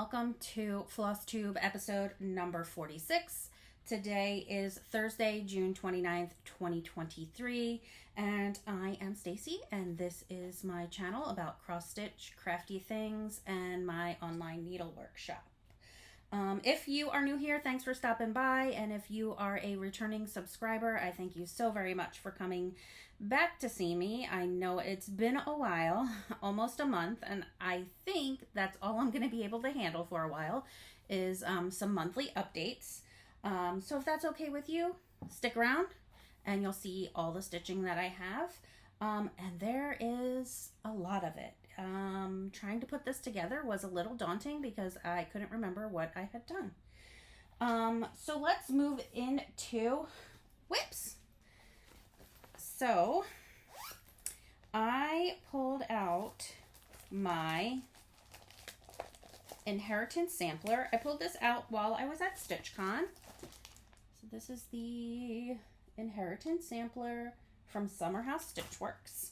welcome to Flosstube episode number 46. Today is Thursday, June 29th, 2023, and I am Stacie, and this is my channel about cross-stitch, crafty things, and my online needle workshop. If you are new here, thanks for stopping by, and if you are a returning subscriber, I thank you so very much for coming back to see me. I know it's been a while, almost a month, and I think that's all I'm going to be able to handle for a while is some monthly updates. So if that's okay with you, stick around and you'll see all the stitching that I have. And there is a lot of it. Trying to put this together was a little daunting because I couldn't remember what I had done. So let's move into whips. So I pulled out my Inheritance sampler. I pulled this out while I was at StitchCon. So this is the Inheritance sampler from Summer House Stitchworks.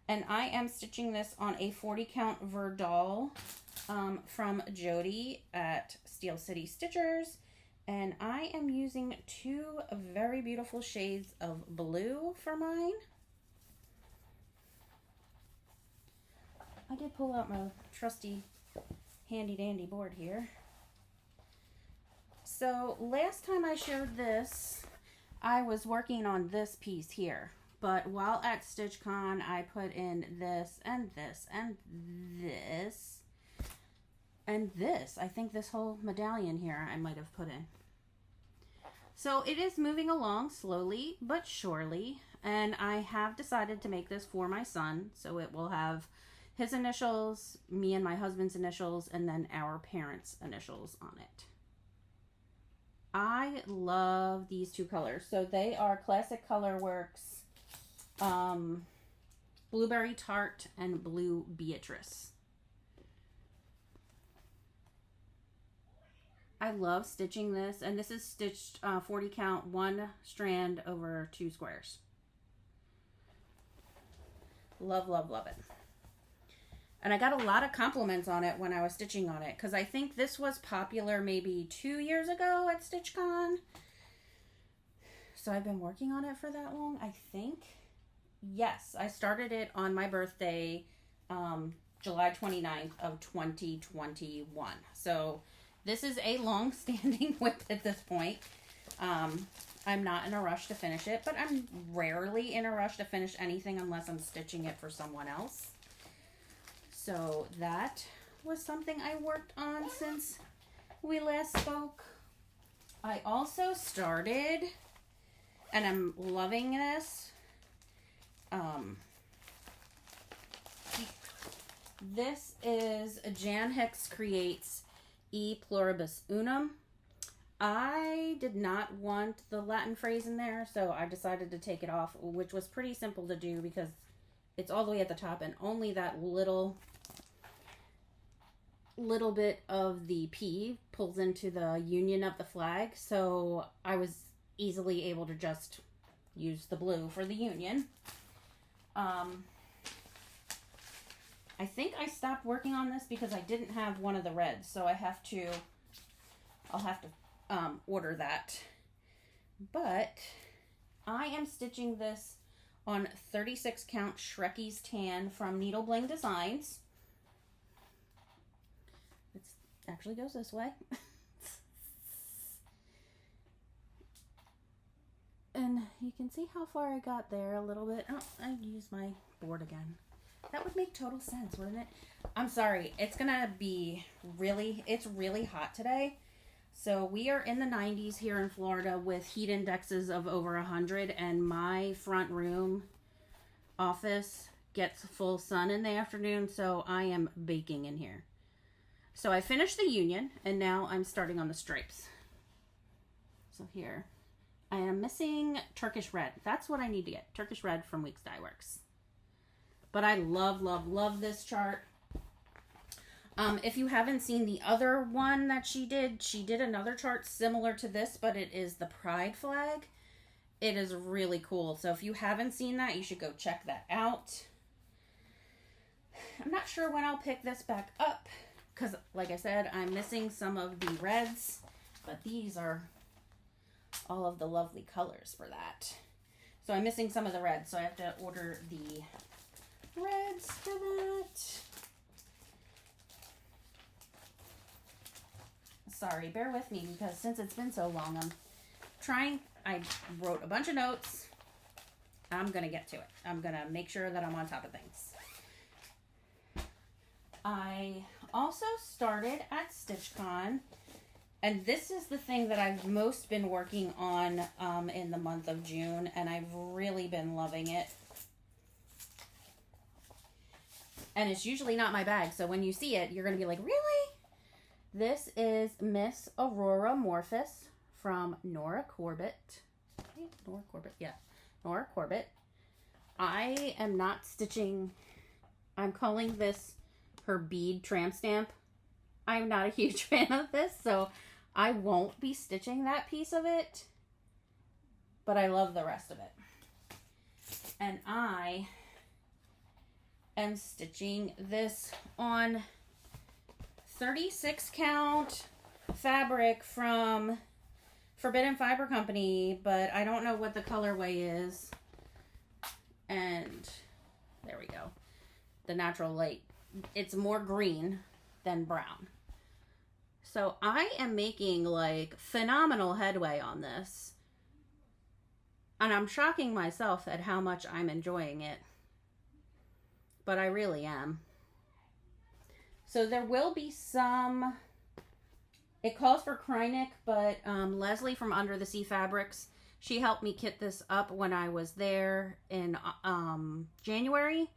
And I am stitching this on a 40 count Verdal from Jody at Steel City Stitchers. And I am using two very beautiful shades of blue for mine. I did pull out my trusty handy dandy board here. So last time I showed this, I was working on this piece here. But while at StitchCon, I put in this and this and this and this. I think this whole medallion here I might have put in. So it is moving along slowly but surely, and I have decided to make this for my son, so it will have his initials, me and my husband's initials, and then our parents' initials on it. I love these two colors. So they are Classic Colorworks Blueberry Tart and Blue Beatrice. I love stitching this, and this is stitched 40 count, 1 strand over 2 squares. Love, love, love it. And I got a lot of compliments on it when I was stitching on it, because I think this was popular maybe 2 years ago at StitchCon. So I've been working on it for that long, I think. Yes, I started it on my birthday, July 29th of 2021. So this is a long-standing whip at this point. I'm not in a rush to finish it, but I'm rarely in a rush to finish anything unless I'm stitching it for someone else. So that was something I worked on since we last spoke. I also started, and I'm loving this, this is Jan Hicks Creates E Pluribus Unum. I did not want the Latin phrase in there, so I decided to take it off, which was pretty simple to do because it's all the way at the top and only that little bit of the P pulls into the union of the flag, so I was easily able to just use the blue for the union. I think I stopped working on this because I didn't have one of the reds, so I'll have to order that. But I am stitching this on 36 count Shrekie's Tan from Needle Bling Designs. It actually goes this way. And you can see how far I got there a little bit. Oh, I used my board again. That would make total sense, wouldn't it? I'm sorry. It's really hot today. So we are in the 90s here in Florida with heat indexes of over 100, and my front room office gets full sun in the afternoon, so I am baking in here. So I finished the union, and now I'm starting on the stripes. So here, I am missing Turkish Red. That's what I need to get, Turkish Red from Weeks Dye Works. But I love, love, love this chart. If you haven't seen the other one that she did another chart similar to this, but it is the Pride flag. It is really cool. So if you haven't seen that, you should go check that out. I'm not sure when I'll pick this back up because like I said, I'm missing some of the reds, but these are all of the lovely colors for that. So I'm missing some of the reds, so I have to order the reds for that. Sorry, bear with me, because since it's been so long, I wrote a bunch of notes. I'm going to get to it. I'm going to make sure that I'm on top of things. I also started at StitchCon, and this is the thing that I've most been working on in the month of June, and I've really been loving it. And it's usually not my bag, so when you see it, you're going to be like, really? This is Miss Aurora Morphus from Nora Corbett. Nora Corbett. I am not stitching. I'm calling this her bead tramp stamp. I'm not a huge fan of this, so I won't be stitching that piece of it. But I love the rest of it. And I am stitching this on 36 count fabric from Forbidden Fiber Company, but I don't know what the colorway is. And there we go. The natural light. It's more green than brown. So I am making like phenomenal headway on this. And I'm shocking myself at how much I'm enjoying it. But I really am. So there will be some, it calls for Krynic, but Leslie from Under the Sea Fabrics, she helped me kit this up when I was there in January.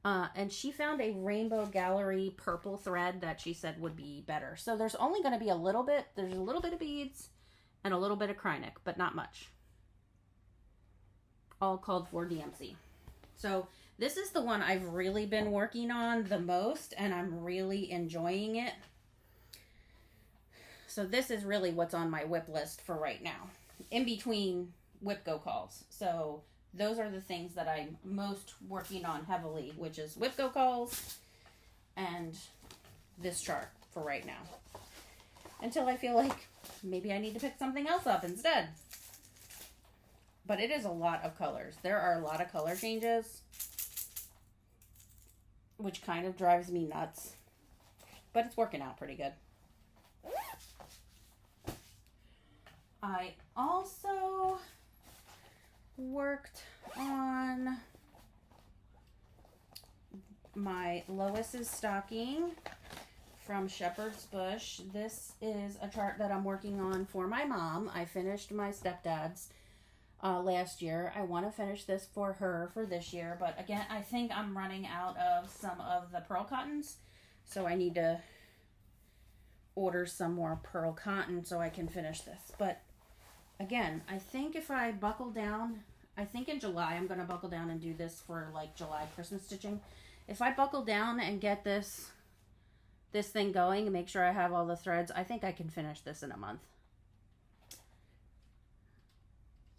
And she found a Rainbow Gallery purple thread that she said would be better. So there's only going to be a little bit, there's a little bit of beads and a little bit of Krynic, but not much. All called for DMC. So this is the one I've really been working on the most, and I'm really enjoying it. So this is really what's on my whip list for right now, in between whip go calls. So those are the things that I'm most working on heavily, which is whip go calls and this chart for right now. Until I feel like maybe I need to pick something else up instead. But it is a lot of colors. There are a lot of color changes, which kind of drives me nuts. But it's working out pretty good. I also worked on my Lois's stocking from Shepherd's Bush. This is a chart that I'm working on for my mom. I finished my stepdad's last year. I want to finish this for her for this year, but again, I think I'm running out of some of the pearl cottons, so I need to order some more pearl cotton so I can finish this. But again, I think if I buckle down, I think in July I'm going to buckle down and do this for like July Christmas stitching. If I buckle down and get this thing going and make sure I have all the threads, I think I can finish this in a month.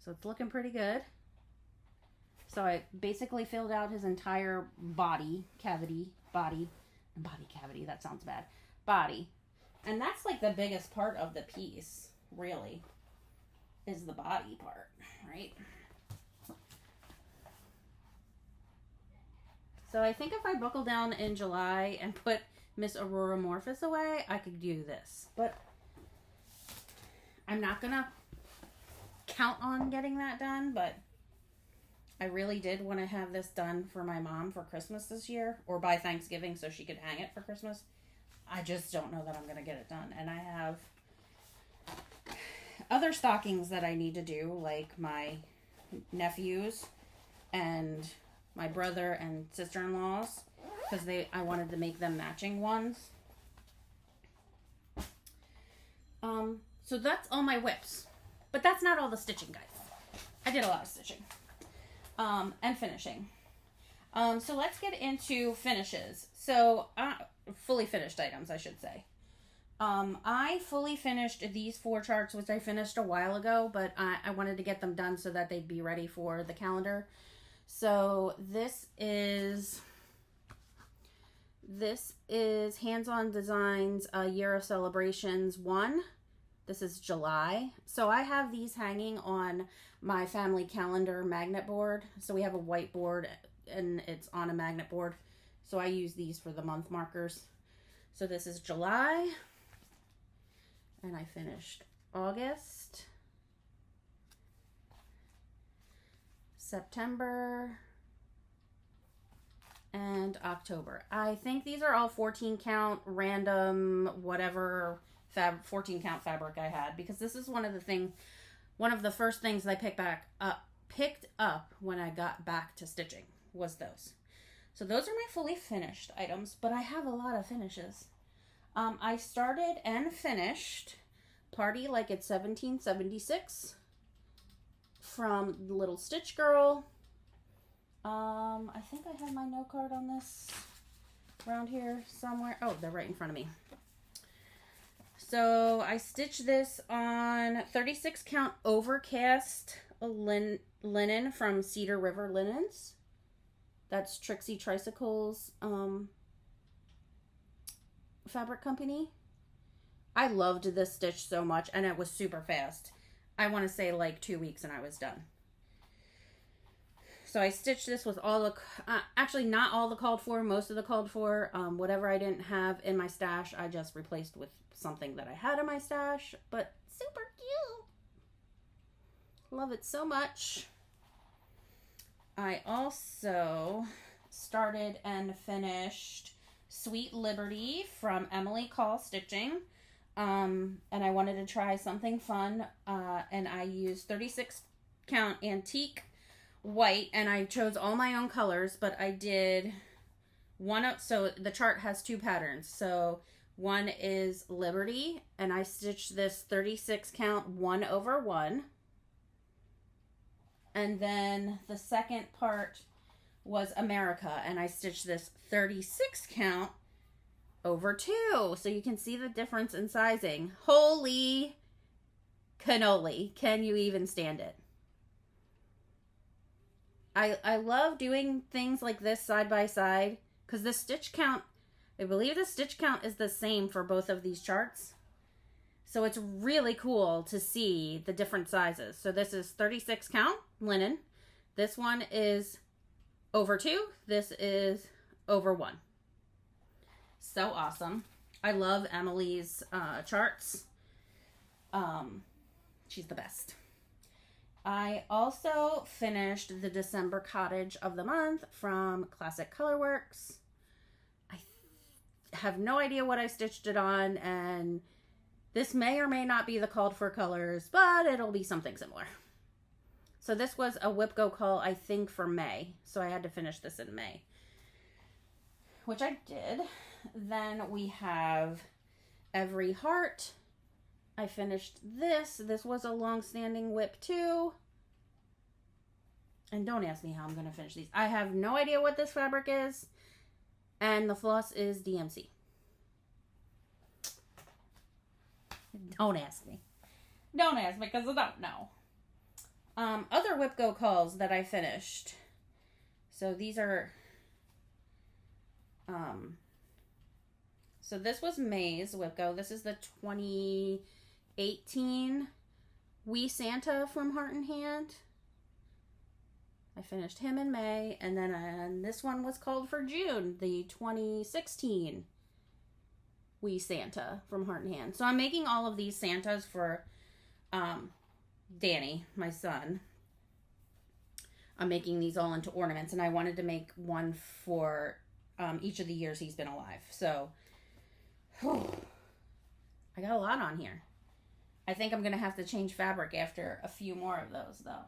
So it's looking pretty good. So I basically filled out his entire body cavity, that sounds bad, body. And that's like the biggest part of the piece, really, is the body part, right? So I think if I buckle down in July and put Miss Aurora Morphus away, I could do this. But I'm not going to count on getting that done, but I really did want to have this done for my mom for Christmas this year, or by Thanksgiving so she could hang it for Christmas. I just don't know that I'm going to get it done. And I have other stockings that I need to do, like my nephews and my brother and sister-in-laws, because I wanted to make them matching ones. So that's all my whips. But that's not all the stitching, guys. I did a lot of stitching. And finishing. So let's get into finishes. So, fully finished items, I should say. I fully finished these 4 charts, which I finished a while ago, but I wanted to get them done so that they'd be ready for the calendar. So this is This is Hands-On Designs, A Year of Celebrations 1. This is July. So I have these hanging on my family calendar magnet board. So we have a whiteboard and it's on a magnet board. So I use these for the month markers. So this is July. And I finished August, September, and October. I think these are all 14 count random whatever 14 count fabric I had, because this is one of the first things I picked up when I got back to stitching was those. So those are my fully finished items, but I have a lot of finishes. I started and finished Party Like It's 1776 from Little Stitch Girl. I think I have my note card on this around here somewhere. Oh, they're right in front of me. So I stitched this on 36 count overcast linen from Cedar River Linens. That's Trixie Tricycle's fabric company. I loved this stitch so much, and it was super fast. I want to say like 2 weeks and I was done. So I stitched this with all the, actually not all the called for, most of the called for. Whatever I didn't have in my stash, I just replaced with something that I had in my stash. But super cute. Love it so much. I also started and finished Sweet Liberty from Emily Call Stitching. And I wanted to try something fun. And I used 36 count antique white, and I chose all my own colors, but I did one up. So the chart has two patterns. So one is Liberty, and I stitched this 36 count 1 over 1. And then the second part was America, and I stitched this 36 count over 2. So you can see the difference in sizing. Holy cannoli. Can you even stand it? I love doing things like this side by side, because the stitch count, I believe the stitch count is the same for both of these charts. So it's really cool to see the different sizes. So this is 36 count linen. This one is over 2. This is over 1. So awesome. I love Emily's charts. She's the best. I also finished the December Cottage of the Month from Classic Colorworks. I have no idea what I stitched it on, and this may or may not be the called for colors, but it'll be something similar. So this was a Whip Go call, I think, for May. So I had to finish this in May, which I did. Then we have Every Heart. I finished this. This was a long-standing whip too. And don't ask me how I'm going to finish these. I have no idea what this fabric is. And the floss is DMC. Don't ask me. Don't ask me because I don't know. Other Whip Go calls that I finished. So these are... So this was May's Whip Go. This is the 2018 Wee Santa from Heart and Hand. I finished him in May, and then this one was called for June, the 2016 Wee Santa from Heart and Hand. So I'm making all of these Santas for Danny, my son. I'm making these all into ornaments, and I wanted to make one for each of the years he's been alive. So I got a lot on here. I think I'm going to have to change fabric after a few more of those, though.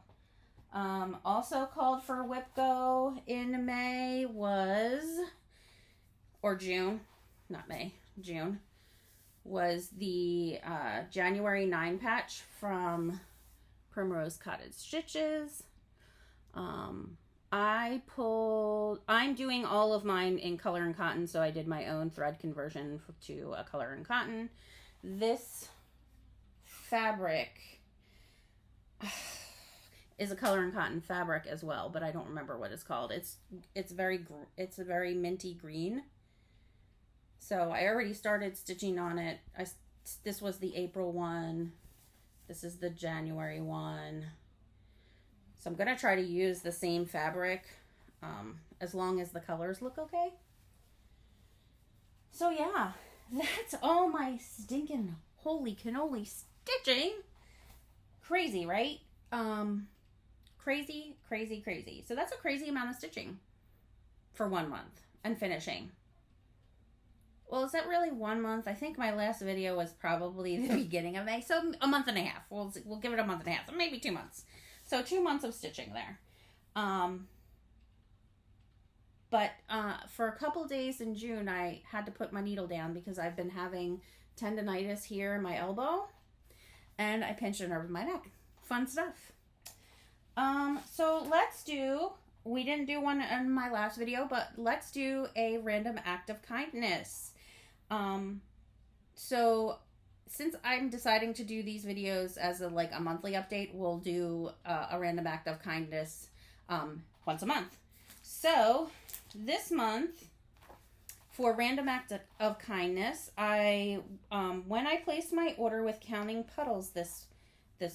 Also called for Whip Go in May was, or June, not May, June, was the January 9 patch from Primrose Cottage Stitches. I'm doing all of mine in color and cotton, so I did my own thread conversion to a color and cotton. This fabric is a color and cotton fabric as well, but I don't remember what it's called. It's a very minty green. So I already started stitching on it. This was the April one. This is the January one. So I'm going to try to use the same fabric as long as the colors look okay. So yeah, that's all my stinking holy cannoli stitching. Crazy, right? Crazy, crazy, crazy. So that's a crazy amount of stitching for 1 month and finishing. Well, is that really 1 month? I think my last video was probably the beginning of May. So a month and a half. We'll give it a month and a half. Maybe 2 months. So 2 months of stitching there. But for a couple days in June, I had to put my needle down because I've been having tendonitis here in my elbow. And I pinched a nerve in my neck. Fun stuff. So we didn't do one in my last video, but let's do a random act of kindness. So since I'm deciding to do these videos as a monthly update, we'll do a random act of kindness once a month. So this month, for random act of kindness, when I placed my order with Counting Puddles this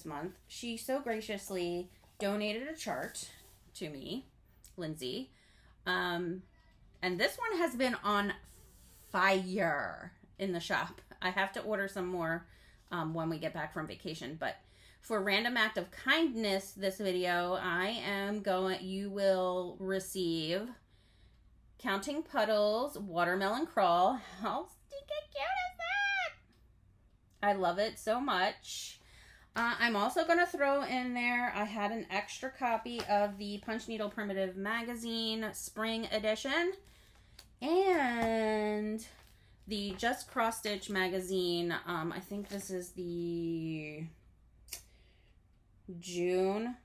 month, she so graciously donated a chart to me, Lindsay, and this one has been on fire in the shop. I have to order some more when we get back from vacation, but for random act of kindness this video, you will receive Counting Puddles Watermelon Crawl. How stinking cute is that? I love it so much. I'm also going to throw in there, I had an extra copy of the Punch Needle Primitive Magazine Spring Edition and the Just Cross Stitch Magazine. I think this is the June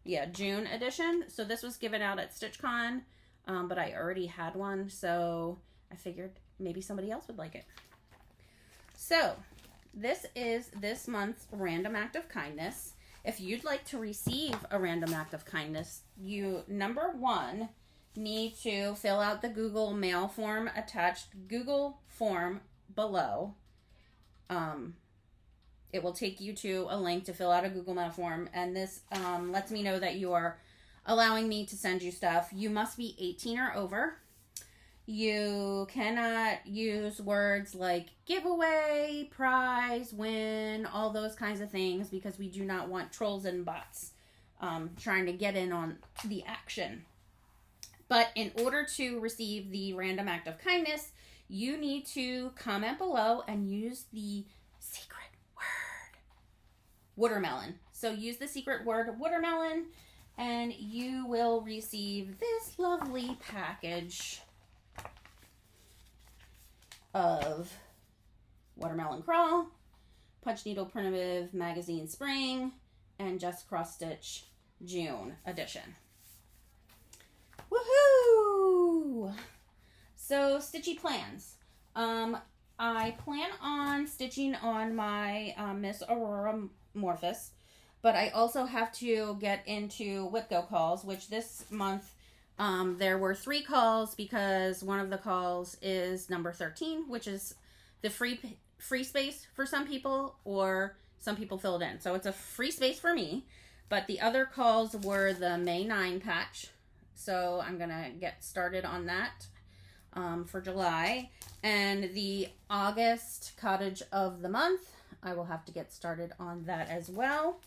edition. So this was given out at StitchCon, but I already had one, so I figured maybe somebody else would like it. So this is this month's random act of kindness. If you'd like to receive a random act of kindness, you, number one, need to fill out the Google Mail form attached Google form below. It will take you to a link to fill out a Google Mail form, and this lets me know that you are allowing me to send you stuff. You must be 18 or over. You cannot use words like giveaway, prize, win, all those kinds of things, because we do not want trolls and bots trying to get in on the action. But in order to receive the random act of kindness, you need to comment below and use the secret word watermelon. So use the secret word watermelon and you will receive this lovely package of Watermelon Crawl, Punch Needle Primitive Magazine Spring, and Just Cross Stitch June edition. Woohoo! So, stitchy plans. I plan on stitching on my Miss Aurora Morphus, but I also have to get into Whipco calls, which this month there were 3 calls because one of the calls is number 13, which is the free space for some people, or some people filled in. So it's a free space for me, but the other calls were the May 9 patch. So I'm going to get started on that for July. And the August cottage of the month, I will have to get started on that as well.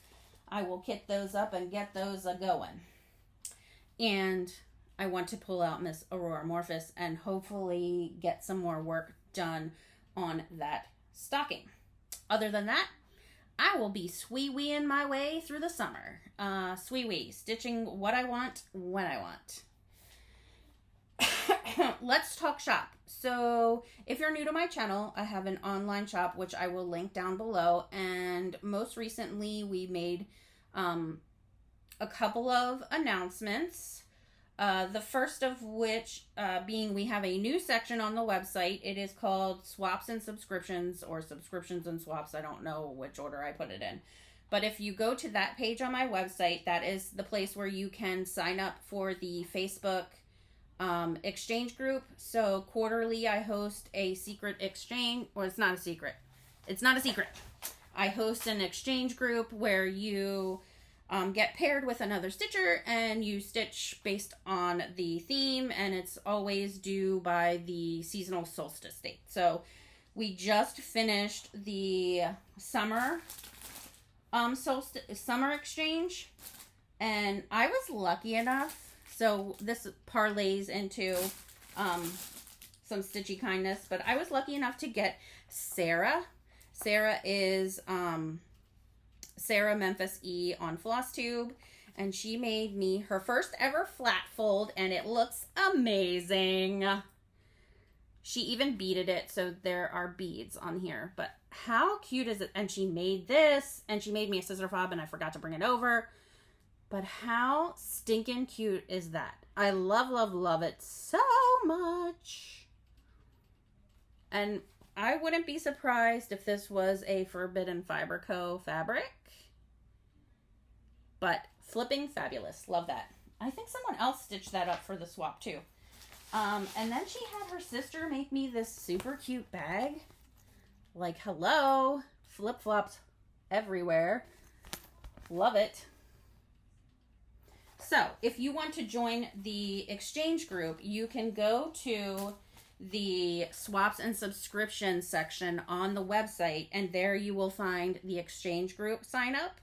I will kit those up and get those going. And I want to pull out Miss Aurora Morphus and hopefully get some more work done on that stocking. Other than that, I will be swee-weeing my way through the summer. Swee-wee, stitching what I want, when I want. Let's talk shop. So if you're new to my channel, I have an online shop, which I will link down below. And most recently, we made a couple of announcements. The first of which being we have a new section on the website. It is called Swaps and Subscriptions, or Subscriptions and Swaps. I don't know which order I put it in. But if you go to that page on my website, that is the place where you can sign up for the Facebook exchange group. So quarterly I host a secret exchange. Well, it's not a secret. It's not a secret. I host an exchange group where you get paired with another stitcher and you stitch based on the theme, and it's always due by the seasonal solstice date. So we just finished the summer summer exchange, and I was lucky enough. So this parlays into some stitchy kindness, but I was lucky enough to get Sarah. Sarah is Sarah Memphis E on Flosstube, and she made me her first ever flat fold, and it looks amazing. She even beaded it, so there are beads on here, but how cute is it? And she made this, and she made me a scissor fob, and I forgot to bring it over. But how stinking cute is that? I love, love, love it so much. And I wouldn't be surprised if this was a Forbidden Fiber Co. fabric. But flipping fabulous. Love that. I think someone else stitched that up for the swap too. And then she had her sister make me this super cute bag. Like, hello. Flip-flops everywhere. Love it. So, if you want to join the exchange group, you can go to the swaps and subscriptions section on the website, and there you will find the exchange group sign up.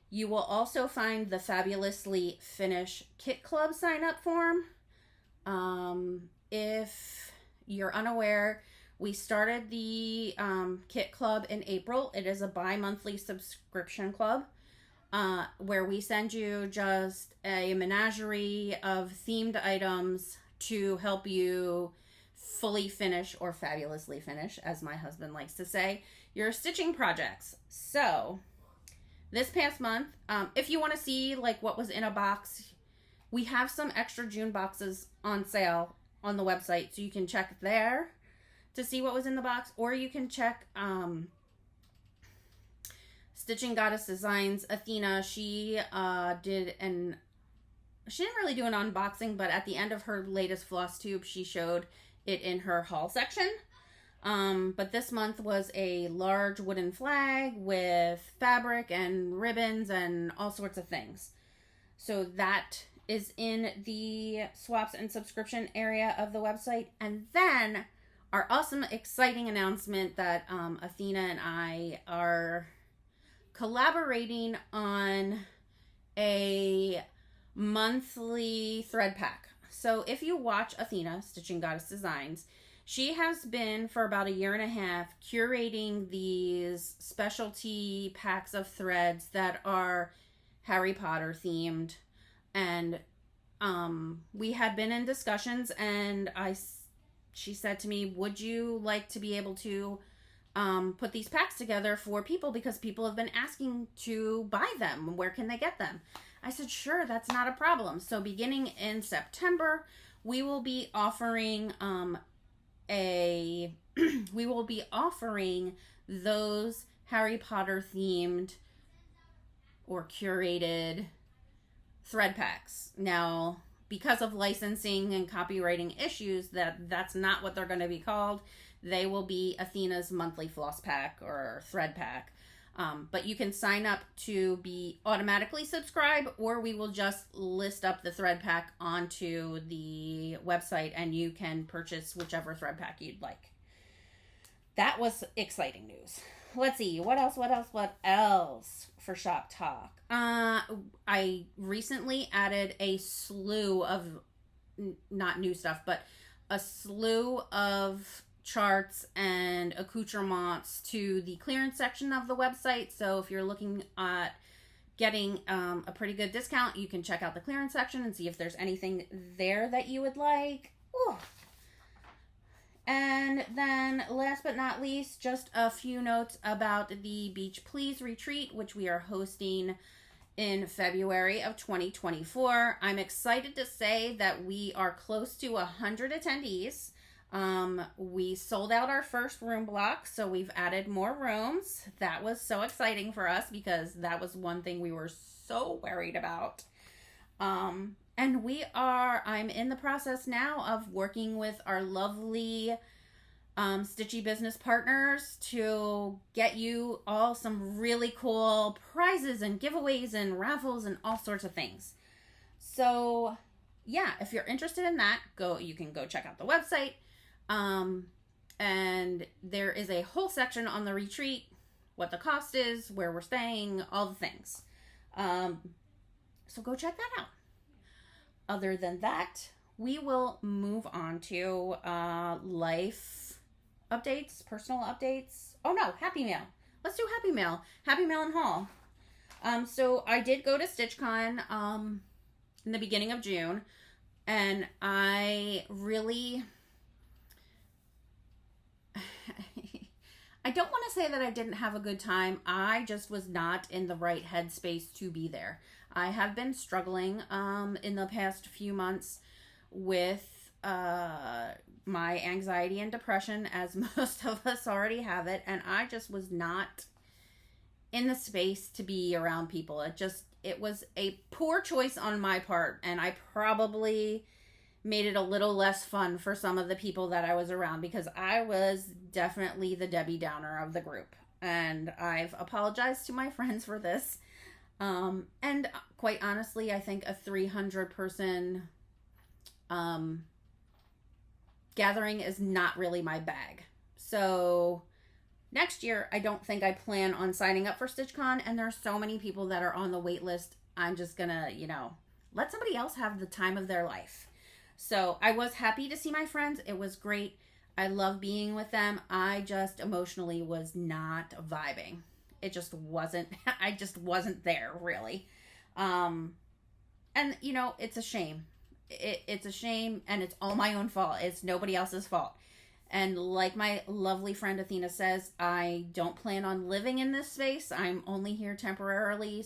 You will also find the Fabulously Finish Kit Club sign up form. If you're unaware, we started the Kit Club in April. It is a bi-monthly subscription club. Where we send you just a menagerie of themed items to help you fully finish, or fabulously finish, as my husband likes to say, your stitching projects. So, this past month, if you want to see like what was in a box, we have some extra June boxes on sale on the website, so you can check there to see what was in the box, or you can check Stitching Goddess Designs. Athena, she didn't really do an unboxing, but at the end of her latest Flosstube, she showed it in her haul section. But this month was a large wooden flag with fabric and ribbons and all sorts of things. So that is in the swaps and subscription area of the website. And then our awesome, exciting announcement that Athena and I are collaborating on a monthly thread pack. So if you watch Athena, Stitching Goddess Designs, she has been for about 1.5 years curating these specialty packs of threads that are Harry Potter themed. And we had been in discussions, and she said to me, would you like to be able to put these packs together for people, because people have been asking to buy them. Where can they get them? I said, sure, that's not a problem. So beginning in September, we will be offering we will be offering those Harry Potter themed or curated thread packs. Now, because of licensing and copywriting issues, that's not what they're going to be called. They will be Athena's monthly floss pack or thread pack. But you can sign up to be automatically subscribed, or we will just list up the thread pack onto the website, and you can purchase whichever thread pack you'd like. That was exciting news. Let's see. What else for Shop Talk? I recently added a slew of, not new stuff, but a slew of charts and accoutrements to the clearance section of the website. So if you're looking at getting a pretty good discount, you can check out the clearance section and see if there's anything there that you would like. Ooh. And then last but not least, just a few notes about the Beach Please retreat, which we are hosting in February of 2024. I'm excited to say that we are close to 100 attendees. We sold out our first room block, so we've added more rooms. That was so exciting for us because that was one thing we were so worried about. And And I'm in the process now of working with our lovely Stacie business partners to get you all some really cool prizes and giveaways and raffles and all sorts of things. So yeah, if you're interested in that, you can go check out the website. And there is a whole section on the retreat, what the cost is, where we're staying, all the things. So go check that out. Other than that, we will move on to life updates, personal updates. Oh no, Happy Mail. Let's do Happy Mail. Happy Mail and Haul. So I did go to StitchCon in the beginning of June, and I really I don't want to say that I didn't have a good time. I just was not in the right headspace to be there. I have been struggling in the past few months with my anxiety and depression, as most of us already have it, and I just was not in the space to be around people. It was a poor choice on my part, and I probably made it a little less fun for some of the people that I was around, because I was definitely the Debbie Downer of the group. And I've apologized to my friends for this. And quite honestly, I think a 300 person gathering is not really my bag. So next year, I don't think I plan on signing up for StitchCon, and there's so many people that are on the wait list. I'm just gonna, let somebody else have the time of their life. So I was happy to see my friends. It was great. I love being with them. I just emotionally was not vibing. It just wasn't, I just wasn't there really. And it's a shame. It's a shame, and it's all my own fault. It's nobody else's fault. And like my lovely friend Athena says, I don't plan on living in this space. I'm only here temporarily.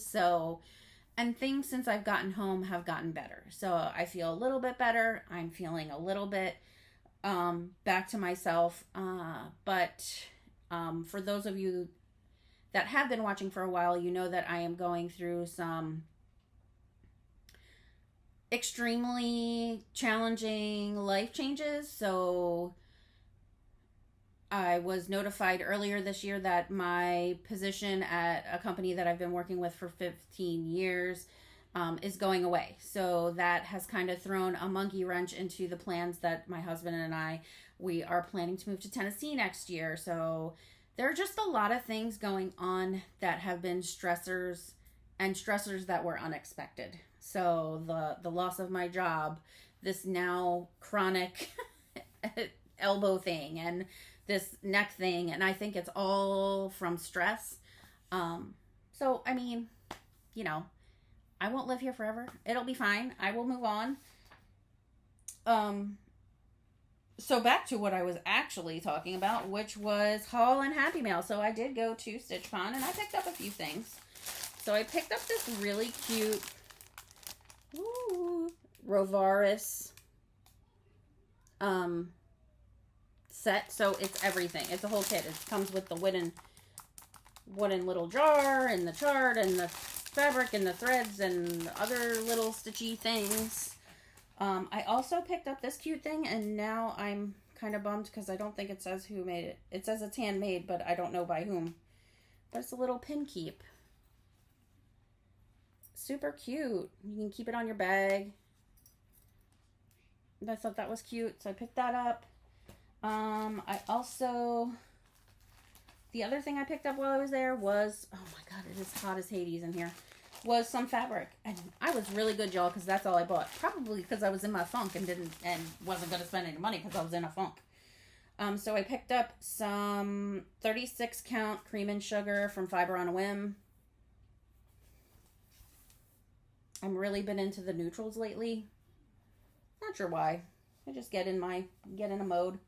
And things since I've gotten home have gotten better. So I feel a little bit better. I'm feeling a little bit back to myself. But for those of you that have been watching for a while, you know that I am going through some extremely challenging life changes. So I was notified earlier this year that my position at a company that I've been working with for 15 years is going away. So that has kind of thrown a monkey wrench into the plans that my husband and we are planning to move to Tennessee next year. So there are just a lot of things going on that have been stressors that were unexpected. So the loss of my job, this now chronic elbow thing, and this neck thing, and I think it's all from stress. So I mean, I won't live here forever. It'll be fine. I will move on. So back to what I was actually talking about, which was haul and Happy Mail. So I did go to StitchCon, and I picked up a few things. So I picked up this really cute Rovaris set. So it's everything. It's a whole kit. It comes with the wooden little jar and the chart and the fabric and the threads and other little stitchy things. I also picked up this cute thing, and now I'm kind of bummed because I don't think it says who made it. It says it's handmade, but I don't know by whom. But it's a little pin keep. Super cute. You can keep it on your bag. And I thought that was cute, so I picked that up. The other thing I picked up while I was there was, oh my god, it is hot as Hades in here, was some fabric. And I was really good, y'all, because that's all I bought. Probably because I was in my funk and wasn't going to spend any money because I was in a funk. So I picked up some 36 count cream and sugar from Fiber on a Whim. I'm really been into the neutrals lately. Not sure why. I just get in a mode.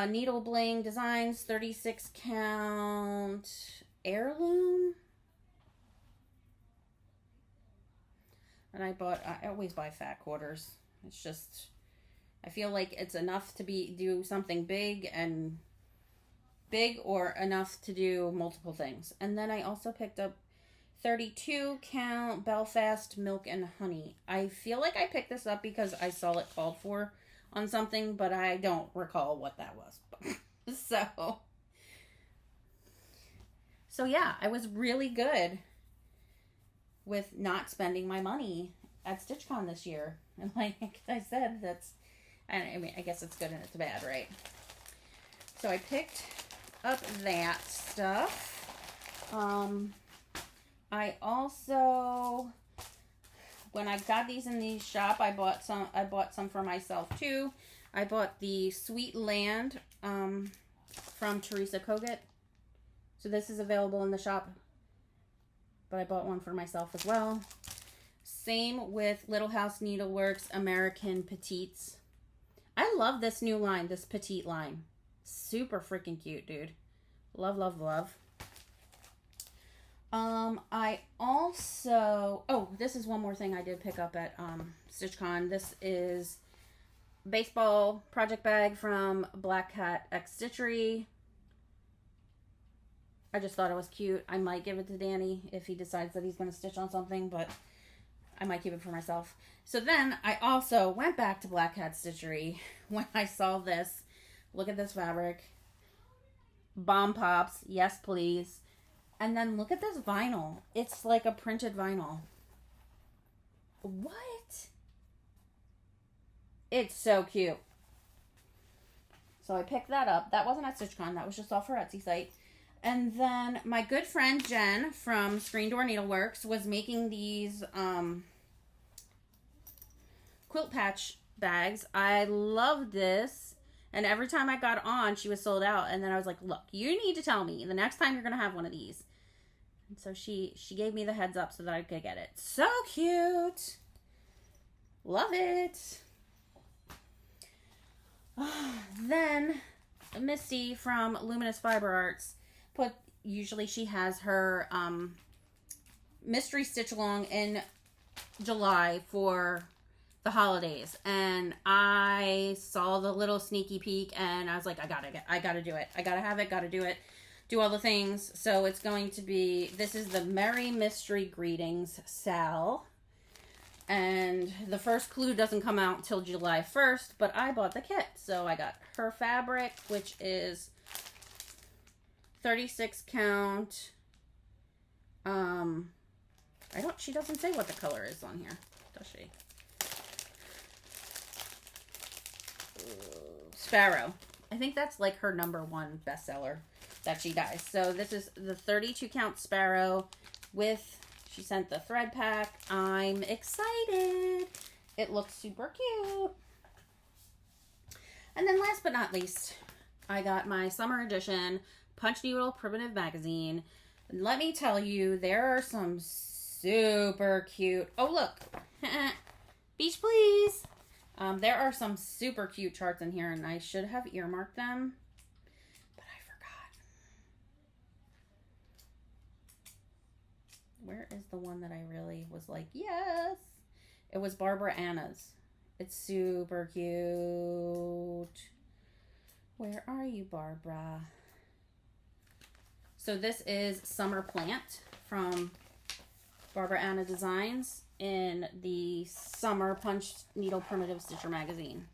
Needle Bling Designs 36 count heirloom. And I always buy fat quarters. It's just, I feel like it's enough to do something big or enough to do multiple things. And then I also picked up 32 count Belfast milk and honey. I feel like I picked this up because I saw it called for on something, but I don't recall what that was. So yeah, I was really good with not spending my money at StitchCon this year. And like I said, I mean, I guess it's good and it's bad, right? So I picked up that stuff. I also, when I got these in the shop, I bought some for myself too. I bought the Sweet Land from Teresa Kogut. So this is available in the shop, but I bought one for myself as well. Same with Little House Needleworks American Petites. I love this new line, this petite line. Super freaking cute, dude. Love, love, love. I also, this is one more thing I did pick up at StitchCon. This is baseball project bag from Black Cat X Stitchery. I just thought it was cute. I might give it to Danny if he decides that he's going to stitch on something, but I might keep it for myself. So then I also went back to Black Cat Stitchery when I saw this. Look at this fabric. Bomb pops. Yes, please. And then look at this vinyl. It's like a printed vinyl. What? It's so cute. So I picked that up. That wasn't at StitchCon. That was just off her Etsy site. And then my good friend Jen from Screen Door Needleworks was making these quilt patch bags. I love this. And every time I got on, she was sold out. And then I was like, look, you need to tell me the next time you're going to have one of these. And so she gave me the heads up so that I could get it. So cute. Love it. Then Misty from Luminous Fiber Arts usually she has her mystery stitch along in July for the holidays, and I saw the little sneaky peek and I was like, I gotta do it. I gotta have it, gotta do it. Do all the things. So it's going to be, this is the Merry Mystery Greetings Sal. And the first clue doesn't come out until July 1st, but I bought the kit. So I got her fabric, which is 36 count. She doesn't say what the color is on here, does she? Sparrow. I think that's like her #1 bestseller that she does. So this is the 32 count Sparrow with, she sent the thread pack. I'm excited. It looks super cute. And then last but not least, I got my summer edition Punch Needle Primitive Magazine. And let me tell you, there are some super cute, oh look, beach please. There are some super cute charts in here, and I should have earmarked them, but I forgot. Where is the one that I really was like, yes? It was Barbara Anna's. It's super cute. Where are you, Barbara? So this is Summer Plant from Barbara Anna Designs in the Summer Punch Needle Primitive Stitcher magazine.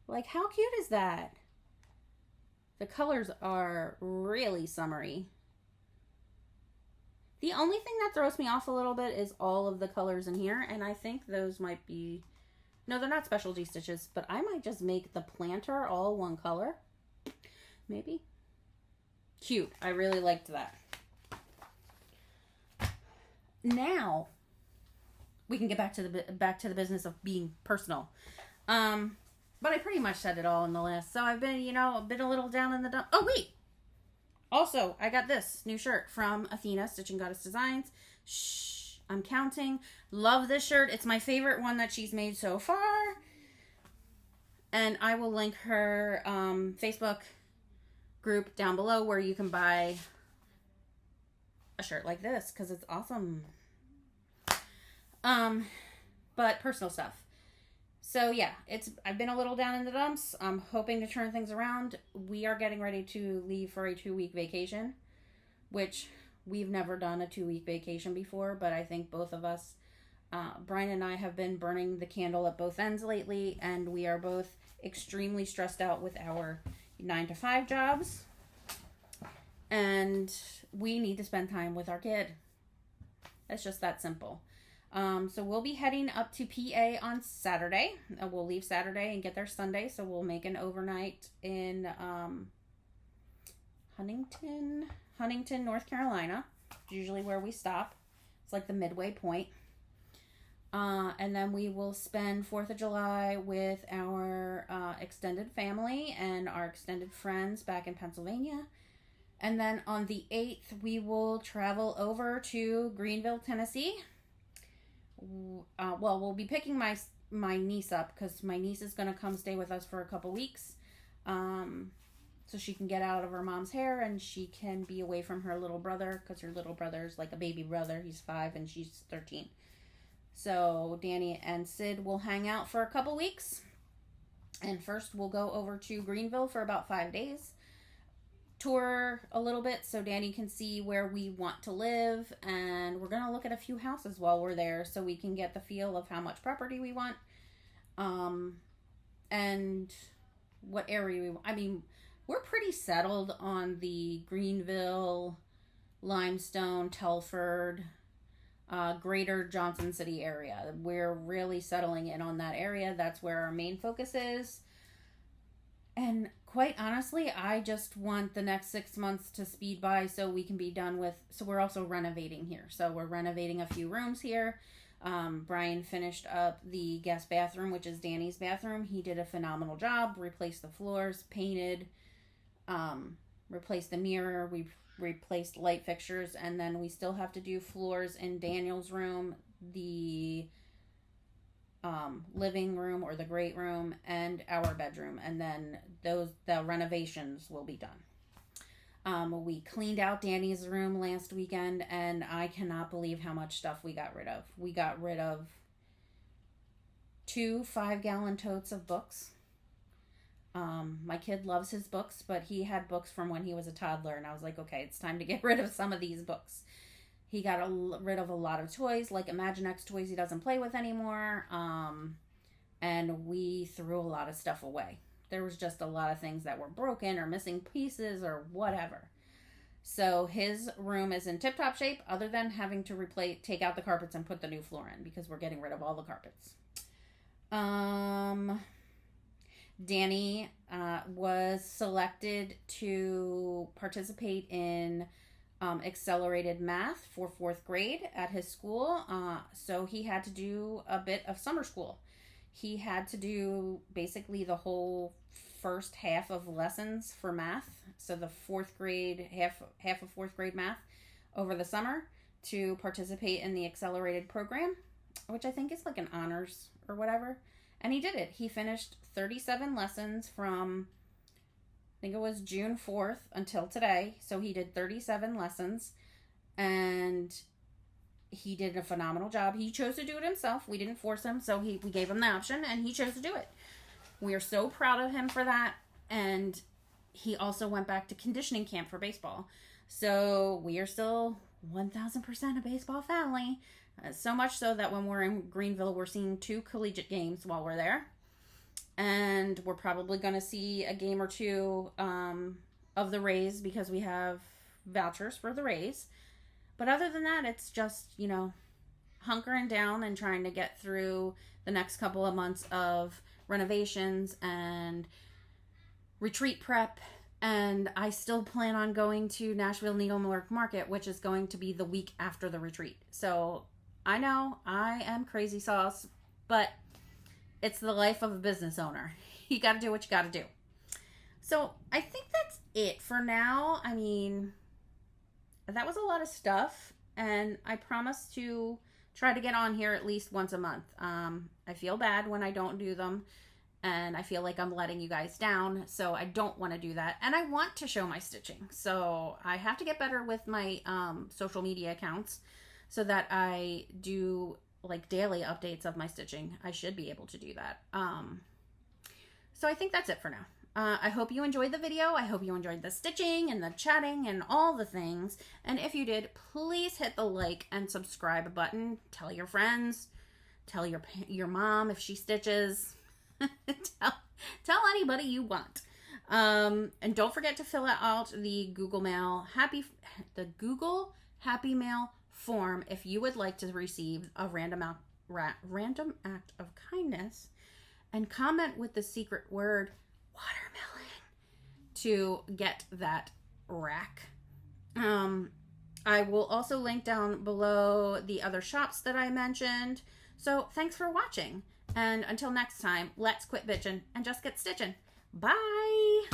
Like, how cute is that? The colors are really summery. The only thing that throws me off a little bit is all of the colors in here, and I think those might be, no, they're not specialty stitches, but I might just make the planter all one color. Maybe. Cute. I really liked that. Now we can get back to the business of being personal. But I pretty much said it all in the last. So I've been, been a little down in the dump. Oh wait. Also, I got this new shirt from Athena Stitching Goddess Designs. Shh, I'm counting. Love this shirt. It's my favorite one that she's made so far. And I will link her Facebook group down below where you can buy a shirt like this because it's awesome. But personal stuff. So yeah, I've been a little down in the dumps. I'm hoping to turn things around. We are getting ready to leave for a 2-week vacation, which we've never done a 2-week vacation before, but I think both of us, Brian and I, have been burning the candle at both ends lately, and we are both extremely stressed out with our 9-to-5 jobs, and we need to spend time with our kid. It's just that simple. So we'll be heading up to PA on Saturday. We'll leave Saturday and get there Sunday, so we'll make an overnight in Huntington, North Carolina. Usually where we stop. It's like the midway point. And then we will spend 4th of July with our extended family and our extended friends back in Pennsylvania. And then on the 8th, we will travel over to Greenville, Tennessee. We'll be picking my niece up because my niece is going to come stay with us for a couple weeks. So she can get out of her mom's hair and she can be away from her little brother because her little brother's like a baby brother. He's 5 and she's 13. So Danny and Sid will hang out for a couple weeks. And first we'll go over to Greenville for about 5 days. Tour a little bit so Danny can see where we want to live. And we're going to look at a few houses while we're there so we can get the feel of how much property we want. And what area we want. I mean, we're pretty settled on the Greenville, Limestone, Telford, greater Johnson City area. We're really settling in on that area. That's where our main focus is. And quite honestly, I just want the next 6 months to speed by so we can be done with. So we're also renovating here. So we're renovating a few rooms here. Brian finished up the guest bathroom, which is Danny's bathroom. He did a phenomenal job. Replaced the floors, painted, replaced the mirror. We replaced light fixtures, and then we still have to do floors in Daniel's room, the living room or the great room, and our bedroom, and then the renovations will be done. We cleaned out Danny's room last weekend, and I cannot believe how much stuff we got rid of. We got rid of 2 5-gallon totes of books. My kid loves his books, but he had books from when he was a toddler, and I was like, okay, it's time to get rid of some of these books. He got rid of a lot of toys, like Imaginext toys he doesn't play with anymore, and we threw a lot of stuff away. There was just a lot of things that were broken or missing pieces or whatever. So his room is in tip-top shape, other than having to take out the carpets and put the new floor in, because we're getting rid of all the carpets. Danny was selected to participate in accelerated math for 4th grade at his school. So he had to do a bit of summer school. He had to do basically the whole first half of lessons for math. So the 4th grade, half of 4th grade math over the summer to participate in the accelerated program, which I think is like an honors or whatever. And he did it. He finished 37 lessons from, I think it was June 4th until today. So he did 37 lessons, and he did a phenomenal job. He chose to do it himself. We didn't force him, so we gave him the option, and he chose to do it. We are so proud of him for that. And he also went back to conditioning camp for baseball. So we are still 1000% a baseball family. So much so that when we're in Greenville, we're seeing 2 collegiate games while we're there. And we're probably going to see a game or 2 of the Rays because we have vouchers for the Rays. But other than that, it's just, hunkering down and trying to get through the next couple of months of renovations and retreat prep. And I still plan on going to Nashville Needlework Market, which is going to be the week after the retreat. So I know I am crazy sauce, but it's the life of a business owner. You got to do what you got to do. So I think that's it for now. I mean, that was a lot of stuff, and I promise to try to get on here at least once a month. I feel bad when I don't do them, and I feel like I'm letting you guys down, so I don't want to do that. And I want to show my stitching, so I have to get better with my social media accounts so that I do like daily updates of my stitching. I should be able to do that. So I think that's it for now. I hope you enjoyed the video. I hope you enjoyed the stitching and the chatting and all the things. And if you did, please hit the like and subscribe button. Tell your friends. Tell your mom if she stitches. tell anybody you want. And don't forget to fill out the Google Happy Mail form if you would like to receive a random act of kindness, and comment with the secret word watermelon to get that rack. I will also link down below the other shops that I mentioned. So thanks for watching, and until next time, let's quit bitching and just get stitching. Bye!